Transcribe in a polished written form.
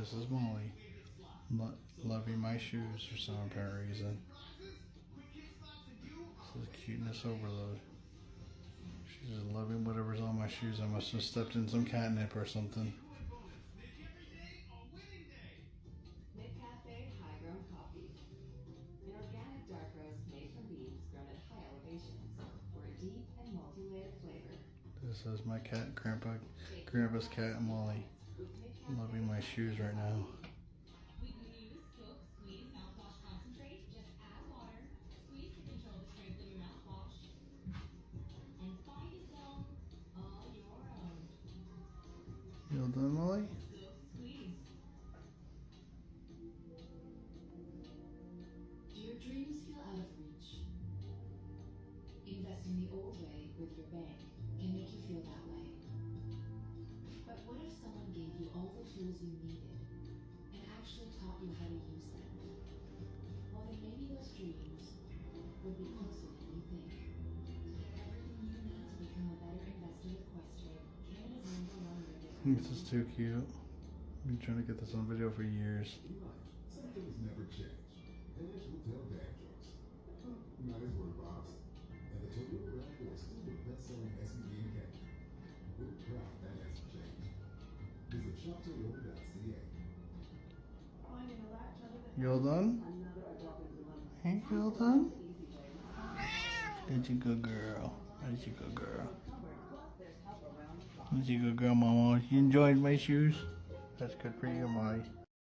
This is Molly, loving my shoes for some apparent reason. This is cuteness overload. She's just loving whatever's on my shoes. I must have stepped in some catnip or something. McCafe high-grown coffee. An organic dark roast made from beans grown at high elevations for a deep and multi-layered flavor. This is my cat, Grandpa's cat, Molly. Loving my shoes right now. We can use soak, squeeze, mouthwash concentrate. Just add water, squeeze to control the strength of your mouthwash, and find a zone all your own. You all done, Molly? Soak, squeeze. Do your dreams feel out of reach? Investing the old way with your bank can make you feel that way. But what if someone gave you all the tools you needed and actually taught you how to use them? Well, then maybe those dreams would be closer than you think. Get everything you need to become a better investor with Questrade. Canada's #1 rated. This is too cute. I've been trying to get this on video for years. Some things never change. Parents will tell dad jokes. Not his word, Bob's. And the Toyota RAV4 is still the best-selling SUV in Canada. We're proud that hasn't changed. Visit shoptoyota.ca. You all done? Hey, you all done? That's a good girl. That's a good girl. That's a good girl, Mama. You enjoyed my shoes? That's good for you, Molly.